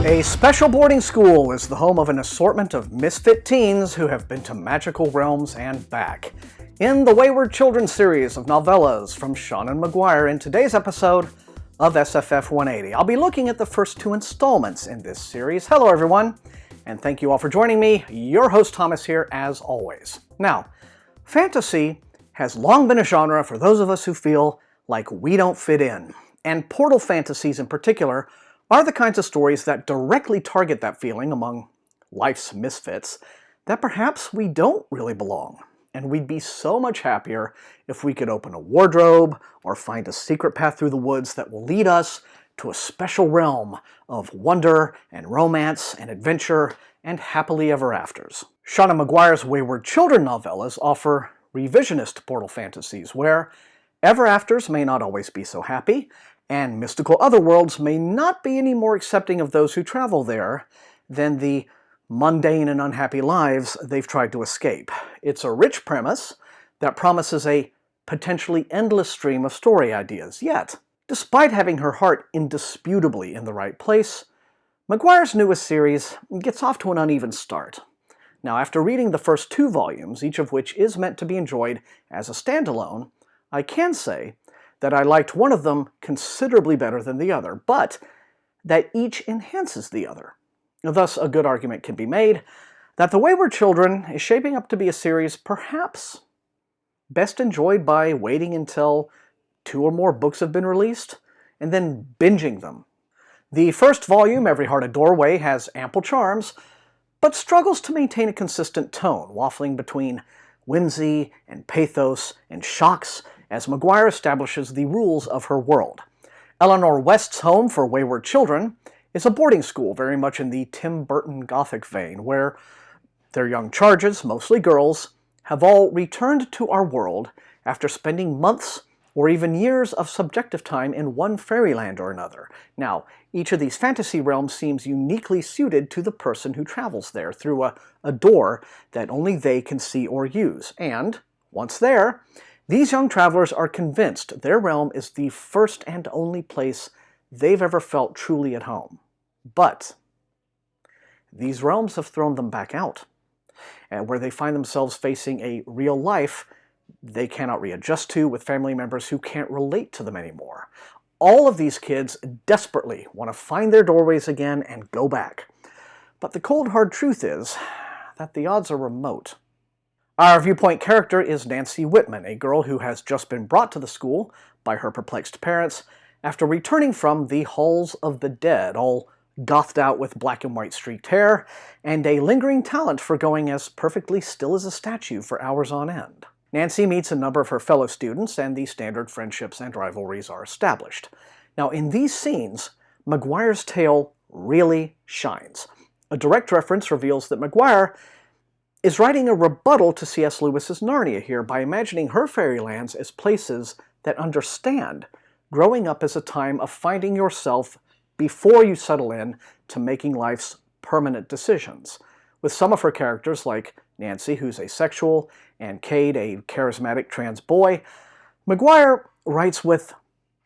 A special boarding school is the home of an assortment of misfit teens who have been to magical realms and back. In the Wayward children's series of novellas from Seanan McGuire, in today's episode of SFF180, I'll be looking at the first two installments in this series. Hello everyone, and thank you all for joining me. Your host Thomas here as always. Now, fantasy has long been a genre for those of us who feel like we don't fit in, and portal fantasies in particular are the kinds of stories that directly target that feeling among life's misfits that perhaps we don't really belong. And we'd be so much happier if we could open a wardrobe or find a secret path through the woods that will lead us to a special realm of wonder and romance and adventure and happily ever afters. Seanan McGuire's Wayward children novellas offer revisionist portal fantasies where ever afters may not always be so happy, and mystical otherworlds may not be any more accepting of those who travel there than the mundane and unhappy lives they've tried to escape. It's a rich premise that promises a potentially endless stream of story ideas. Yet, despite having her heart indisputably in the right place, McGuire's newest series gets off to an uneven start. Now, after reading the first two volumes, each of which is meant to be enjoyed as a standalone, I can say that I liked one of them considerably better than the other, but that each enhances the other. Thus, a good argument can be made that The Wayward Children is shaping up to be a series perhaps best enjoyed by waiting until 2 or more books have been released, and then binging them. The first volume, Every Heart a Doorway, has ample charms, but struggles to maintain a consistent tone, waffling between whimsy and pathos and shocks as McGuire establishes the rules of her world. Eleanor West's home for wayward children is a boarding school very much in the Tim Burton Gothic vein, where their young charges, mostly girls, have all returned to our world after spending months or even years of subjective time in one fairyland or another. Now, each of these fantasy realms seems uniquely suited to the person who travels there through a door that only they can see or use. And, once there, these young travelers are convinced their realm is the first and only place they've ever felt truly at home. But these realms have thrown them back out, and where they find themselves facing a real life they cannot readjust to, with family members who can't relate to them anymore. All of these kids desperately want to find their doorways again and go back. But the cold hard truth is that the odds are remote. Our viewpoint character is Nancy Whitman, a girl who has just been brought to the school by her perplexed parents after returning from the halls of the dead, all gothed out with black and white streaked hair, and a lingering talent for going as perfectly still as a statue for hours on end. Nancy meets a number of her fellow students, and the standard friendships and rivalries are established. Now, in these scenes, McGuire's tale really shines. A direct reference reveals that McGuire is writing a rebuttal to C.S. Lewis's Narnia here by imagining her fairylands as places that understand growing up as a time of finding yourself before you settle in to making life's permanent decisions. With some of her characters, like Nancy, who's asexual, and Cade, a charismatic trans boy, McGuire writes with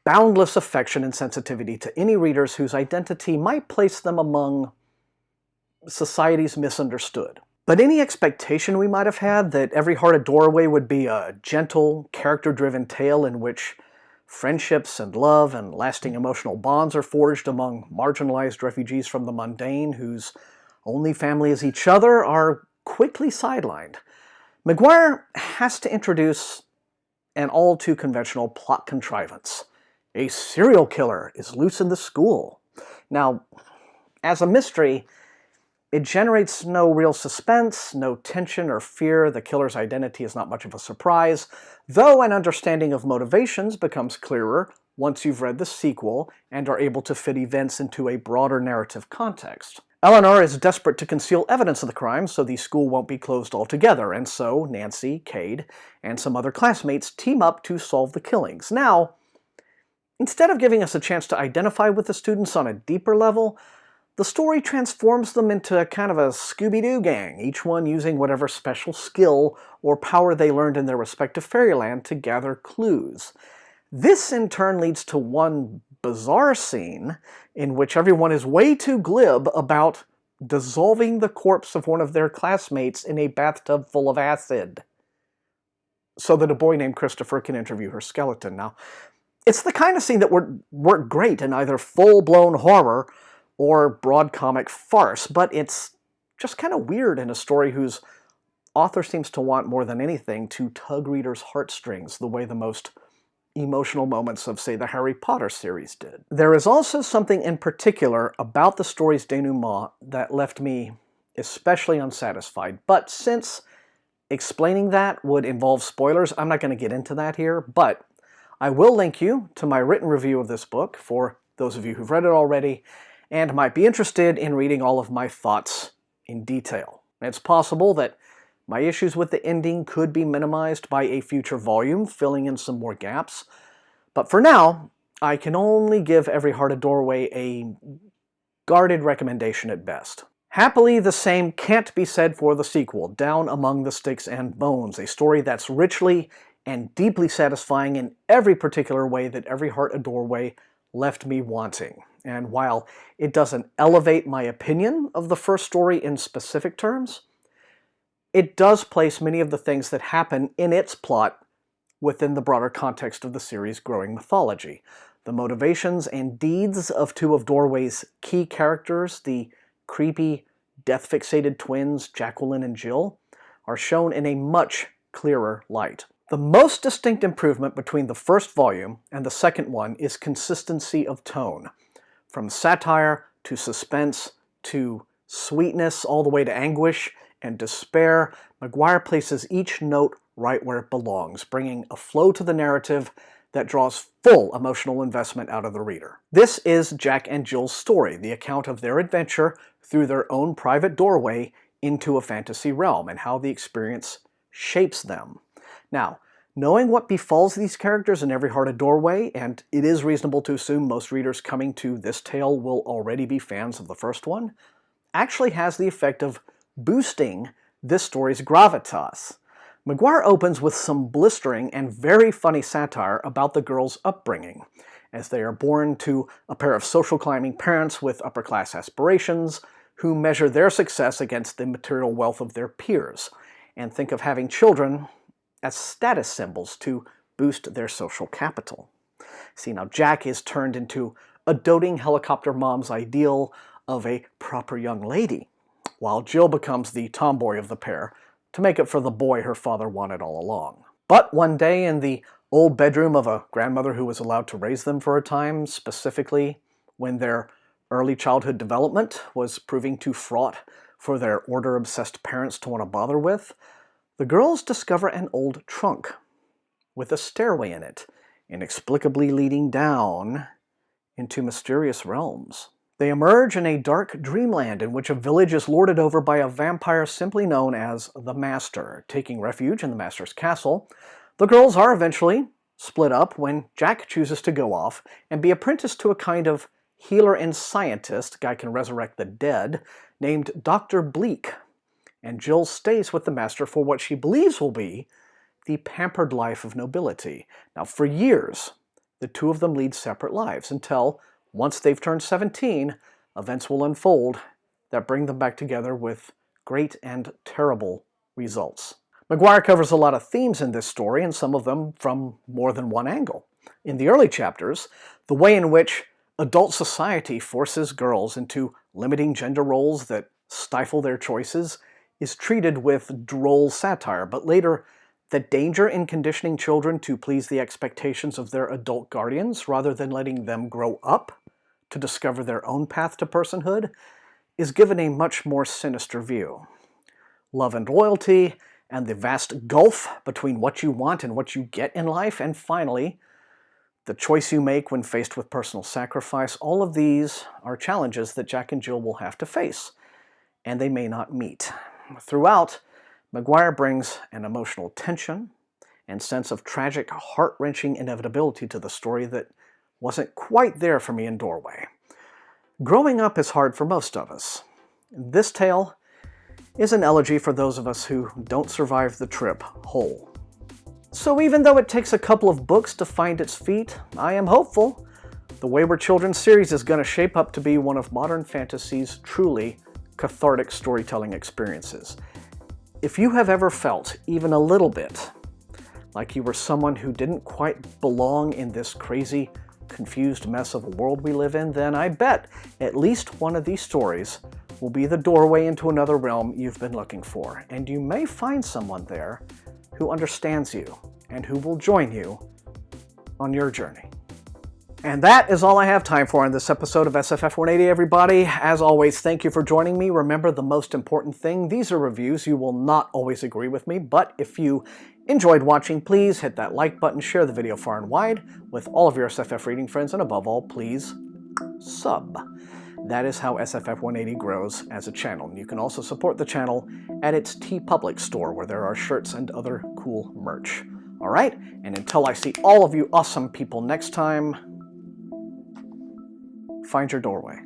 boundless affection and sensitivity to any readers whose identity might place them among society's misunderstood. But any expectation we might have had that Every Heart a Doorway would be a gentle, character-driven tale in which friendships and love and lasting emotional bonds are forged among marginalized refugees from the mundane whose only family is each other are quickly sidelined. McGuire has to introduce an all-too-conventional plot contrivance. A serial killer is loose in the school. Now, as a mystery, it generates no real suspense, no tension or fear. The killer's identity is not much of a surprise, though an understanding of motivations becomes clearer once you've read the sequel and are able to fit events into a broader narrative context. Eleanor is desperate to conceal evidence of the crime so the school won't be closed altogether, and so Nancy, Cade, and some other classmates team up to solve the killings. Now, instead of giving us a chance to identify with the students on a deeper level, the story transforms them into kind of a Scooby-Doo gang, each one using whatever special skill or power they learned in their respective fairyland to gather clues. This in turn leads to one bizarre scene in which everyone is way too glib about dissolving the corpse of one of their classmates in a bathtub full of acid so that a boy named Christopher can interview her skeleton. Now, it's the kind of scene that would work great in either full-blown horror or broad comic farce, but it's just kind of weird in a story whose author seems to want more than anything to tug readers' heartstrings the way the most emotional moments of, say, the Harry Potter series did. There is also something in particular about the story's denouement that left me especially unsatisfied, but since explaining that would involve spoilers, I'm not going to get into that here, but I will link you to my written review of this book for those of you who've read it already and might be interested in reading all of my thoughts in detail. It's possible that my issues with the ending could be minimized by a future volume, filling in some more gaps. But for now, I can only give Every Heart a Doorway a guarded recommendation at best. Happily, the same can't be said for the sequel, Down Among the Sticks and Bones, a story that's richly and deeply satisfying in every particular way that Every Heart a Doorway left me wanting. And while it doesn't elevate my opinion of the first story in specific terms, it does place many of the things that happen in its plot within the broader context of the series' growing mythology. The motivations and deeds of two of Doorway's key characters, the creepy, death-fixated twins Jacqueline and Jill, are shown in a much clearer light. The most distinct improvement between the first volume and the second one is consistency of tone. From satire to suspense to sweetness all the way to anguish and despair, McGuire places each note right where it belongs, bringing a flow to the narrative that draws full emotional investment out of the reader. This is Jack and Jill's story, the account of their adventure through their own private doorway into a fantasy realm and how the experience shapes them. Now, knowing what befalls these characters in Every Heart a Doorway, and it is reasonable to assume most readers coming to this tale will already be fans of the first one, actually has the effect of boosting this story's gravitas. McGuire opens with some blistering and very funny satire about the girls' upbringing, as they are born to a pair of social climbing parents with upper-class aspirations who measure their success against the material wealth of their peers, and think of having children as status symbols to boost their social capital. See, now Jack is turned into a doting helicopter mom's ideal of a proper young lady, while Jill becomes the tomboy of the pair to make up for the boy her father wanted all along. But one day in the old bedroom of a grandmother who was allowed to raise them for a time, specifically when their early childhood development was proving too fraught for their order-obsessed parents to want to bother with, the girls discover an old trunk with a stairway in it, inexplicably leading down into mysterious realms. They emerge in a dark dreamland in which a village is lorded over by a vampire simply known as the Master. Taking refuge in the Master's castle, the girls are eventually split up when Jack chooses to go off and be apprenticed to a kind of healer and scientist, guy can resurrect the dead, named Dr. Bleak. And Jill stays with the Master for what she believes will be the pampered life of nobility. Now, for years, the two of them lead separate lives until, once they've turned 17, events will unfold that bring them back together with great and terrible results. McGuire covers a lot of themes in this story, and some of them from more than one angle. In the early chapters, the way in which adult society forces girls into limiting gender roles that stifle their choices is treated with droll satire, but later, the danger in conditioning children to please the expectations of their adult guardians rather than letting them grow up to discover their own path to personhood is given a much more sinister view. Love and loyalty, and the vast gulf between what you want and what you get in life, and finally, the choice you make when faced with personal sacrifice, all of these are challenges that Jack and Jill will have to face, and they may not meet. Throughout, McGuire brings an emotional tension and sense of tragic, heart-wrenching inevitability to the story that wasn't quite there for me in Doorway. Growing up is hard for most of us. This tale is an elegy for those of us who don't survive the trip whole. So even though it takes a couple of books to find its feet, I am hopeful The Wayward Children series is going to shape up to be one of modern fantasy's truly cathartic storytelling experiences. If you have ever felt even a little bit like you were someone who didn't quite belong in this crazy, confused mess of a world we live in, then I bet at least one of these stories will be the doorway into another realm you've been looking for, and you may find someone there who understands you and who will join you on your journey. And that is all I have time for in this episode of SFF180, everybody. As always, thank you for joining me. Remember the most important thing, these are reviews. You will not always agree with me, but if you enjoyed watching, please hit that like button, share the video far and wide with all of your SFF reading friends, and above all, please sub. That is how SFF180 grows as a channel. You can also support the channel at its TeePublic store, where there are shirts and other cool merch. All right, and until I see all of you awesome people next time, find your doorway.